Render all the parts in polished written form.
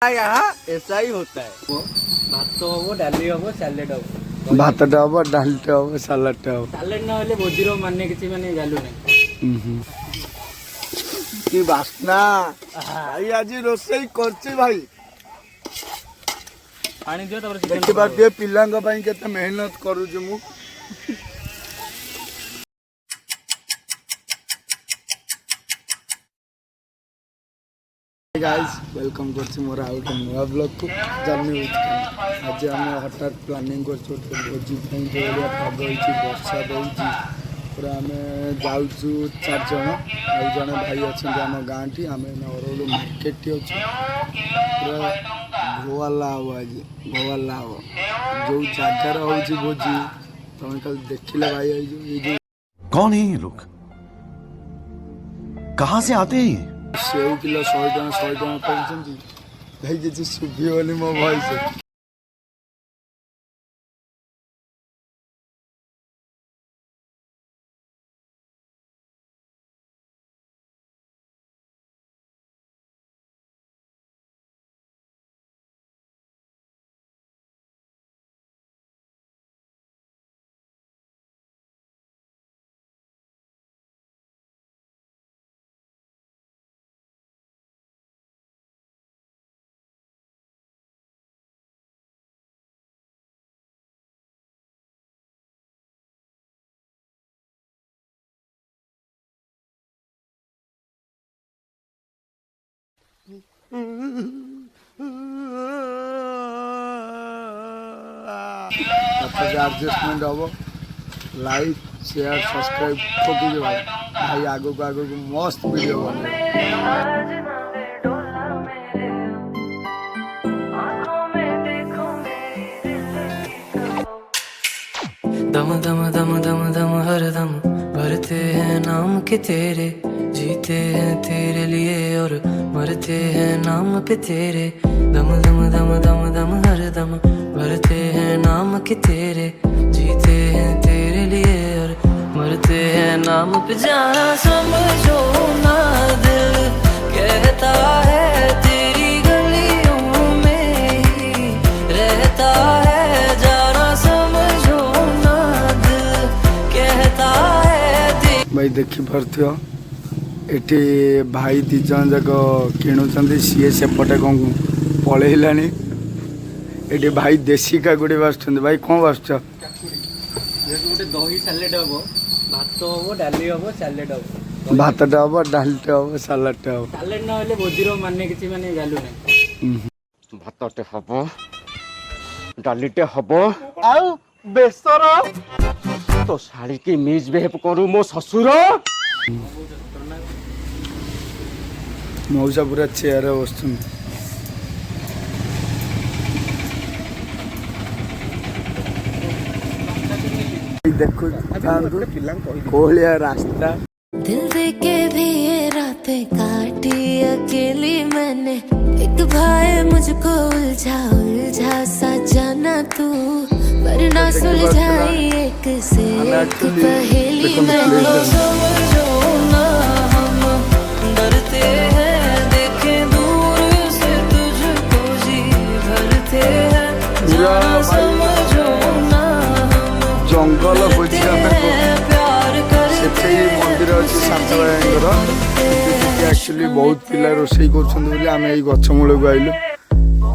यहाँ ऐसा ही होता है। भात हम डाली हम सालेड हम भात हम डाली हम सालाड हम सालेड ना भोजीर माने किसी माने भैल्यू नहीं। कि बास्ना भाई आज रोसई करछि भाई पानी दियो तब देखि पार्थिए पिलांग पई केते मेहनत करू छु मु। गाइस वेलकम करछि मोर आउट नुआ ब्लॉग को जर्नी विथ आज हम हठात प्लानिंग करछु भोजी पई जोलिया पाग होइछि वर्षा होइछि पूरा आमे जाउछु 4 जण आउ जण भाई अछन हम गांठी आमे नरोलो मार्केट टी अछि पूरा भोवाला हो आज भोवाला हो जो जगह होइछि भोजी तमे कल देखिले भाई ये कौन है ये लोग कहां से आते हैं? सेव किलो 100 टका कहउछन्ती भाई किछि सुभियोनी मो भइस एडजस्टमेंट हम लाइक शेयर सब्सक्राइब ठोकी भाई भाई आगो को मस्त वीडियो बने। दम दम दम दम दम हर दम भरते हैं नाम के तेरे जीते हैं तेरे लिए और मरते हैं नाम पे तेरे दम दम दम दम दम हर दम भरते हैं नाम के तेरे जीते हैं तेरे लिए और मरते हैं नाम पे जाना समझो ना दिल कहता है तेरी गलियों में ही रहता है जाना समझो ना दिल कहता है भाई देखी पार्थिव एटी भाई दी जन जाक किणुचंदी सीए सेपटे कौन पलैलानी एटी भाई देसी काकुड़ी बासुचंदी भाई कौन बासुच गोटे दही सालेड हम भात हम डाली हम सालेड हम भात हम डाली हम सालाड हम सालेड ना भोजीर माने किसी माने भैल्यू नहीं। भातटे हब डालीटे हब आउ बेसर तो शाड़ी की मिसबिहेव करू मो ससुर मौसा पूरा चेयर बस देखो कोलिया रास्ता दिल दे के भी ये रातें काटी अकेली मैंने एक भाई मुझको उलझा उलझा सा जाना तू वरना सुलझाई एक से एक पहेली मैंने समझो ना हम डरते हैं देखें दूर से तुझको जी भरते हैं जाना समझो ना हम जंगल बुझिया मंदिर अच्छे शांत भाई एक्चुअली बहुत पिला रोषे करें यही गछ मूल को आइलु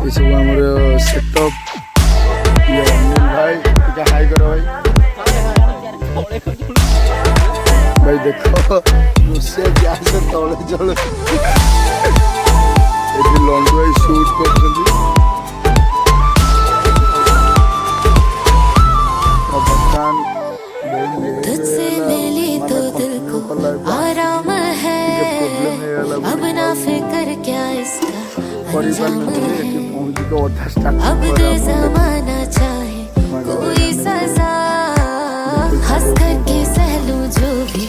ये सब आम सेटअप भाई हाई कर भाई देख रोषे गैस तले चल लंडू भाई शूट कर तुझसे मिली तो दिल को आराम है अब ना फिक्र क्या इसका अंजाम है अब दे जमाना चाहे कोई सजा हंस करके सह लूं जो भी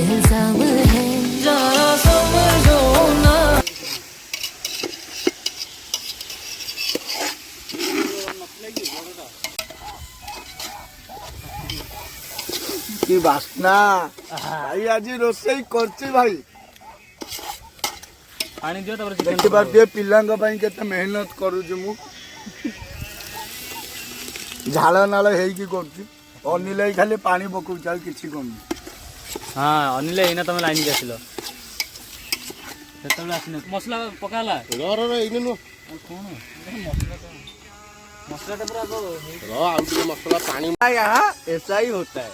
इल्जाम है जरा समझो ना कि बास्ना भाई आज रोसई करछि भाई ପାଣି ଦିଅ ତାପରେ ଚିକେନ ଦେଖିପାରୁଥିବେ ପିଲାଙ୍କ ପାଇଁ କେତେ ମେହନତ କରୁଛି ମୁଁ। ଝାଳ ନାଳ ହେଇକି କରୁଛି। ଅନିଲ ଭାଇ ଖାଲି ପାଣି ପକଉଛି ଆଉ କିଛି କରୁନି। ହଁ ଅନିଲ ଏଇନା ତମେ ଲାଇନ୍ କି ଆସିଲ ସେତେବେଳେ ଆସିନ ମସଲା ପକା ହେଲା ଏଇନେ ନୁହଁ କଣ ମସଲାଟା ପୁରା ଆଗ ଆଉ ଟିକେ ମସଲା ପାଣି ऐसा ही होता है।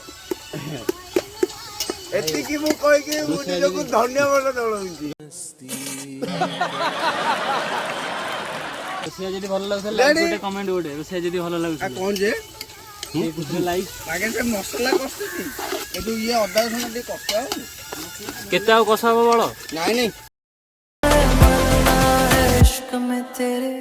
ଏତିକି ମୁଁ କହିକି ମୁଁ ନିଜକୁ ଧନ୍ୟବାଦ ଜଣାଉଛି। ରୋଷେଇଆ ଯଦି ଭଲ ଲାଗୁଥିଲା ଲାଇକ୍ ଗୋଟେ କମେଣ୍ଟ ଗୋଟେ ରୋଷେଇଆ ଯଦି ଭଲ ଲାଗୁଛି କଣ ଯେ ଲାଇକ୍ ଆଜ୍ଞା ସେ ମସଲା କଷୁଛି କିନ୍ତୁ ଇଏ ଅଦା ରସୁଣ ଟିକେ କଷା ହଉ। କେତେ ଆଉ କଷା ହବ ବଳ ନାଇଁ ନାଇଁ इश्क में तेरे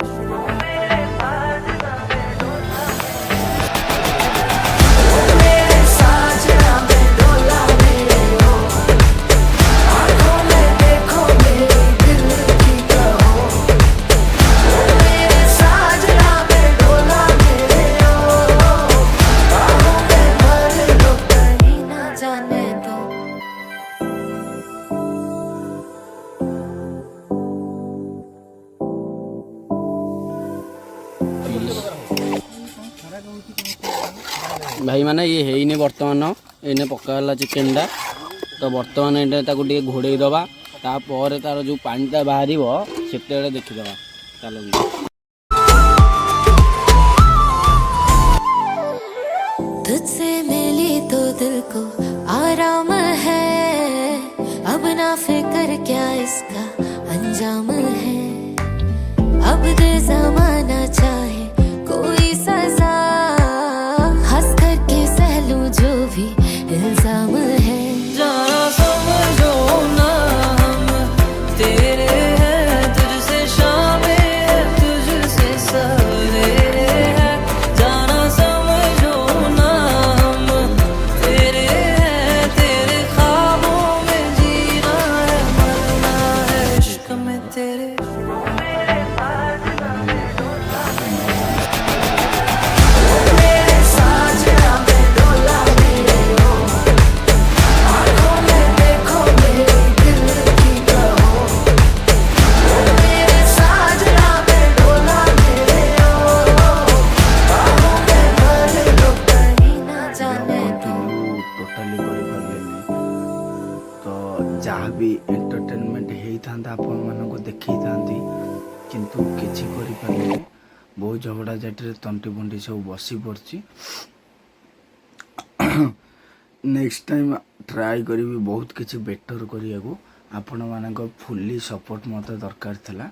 भाई माने ये है ही बर्तमान एने पकाला चिकेनटा तो बर्तमान एटा ताको ଟିକେ ଘୋଡେଇ दबा तापर तार जो पानीटा बाहर सेते देखीदबा चलो तुझसे मिली तो दिल को आराम है अब ना फिक्र क्या इसका अंजाम है अब दे जमाना चाहे कोई सजा हंस करके सह लूं जो भी इल्जाम है जाना समझो ना हम तेरे हैं तुझसे शामें हैं तुझसे सवेरे हैं जाना समझो ना हम तेरे हैं तेरे ख्वाबों में जीना है मरना है इश्क में तेरे टोटाली କରିପାରିଲେନି ତ ଯାହା ବି ଏଣ୍ଟରଟେନମେଣ୍ଟ ହେଇଥାନ୍ତା ଆପଣମାନଙ୍କୁ ଦେଖେଇଥାନ୍ତି କିନ୍ତୁ କିଛି କରିପାରିଲେନି। ବହୁତ ଝଗଡ଼ା ଝାଟିରେ ତଣ୍ଟି ଫଣ୍ଟି ସବୁ ବସି ପଡ଼ିଛି। ନେକ୍ସଟ ଟାଇମ୍ ଟ୍ରାଏ କରିବି ବହୁତ କିଛି ବେଟର୍ କରିବାକୁ। ଆପଣମାନଙ୍କ ଫୁଲି ସପୋର୍ଟ ମୋତେ ଦରକାର ଥିଲା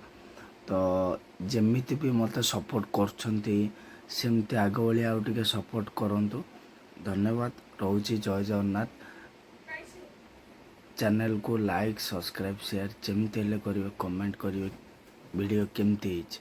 ତ ଯେମିତି ବି ମୋତେ ସପୋର୍ଟ କରୁଛନ୍ତି ସେମିତି ଆଗ ଭଳି ଆଉ ଟିକେ ସପୋର୍ଟ କରନ୍ତୁ। ଧନ୍ୟବାଦ ରହୁଛି। ଜୟ ଜଗନ୍ନାଥ। ଚ୍ୟାନେଲକୁ ଲାଇକ୍ ସବସ୍କ୍ରାଇବ୍ ସେୟାର ଯେମିତି ହେଲେ କରିବେ କମେଣ୍ଟ କରିବେ ଭିଡ଼ିଓ କେମିତି ହେଇଛି।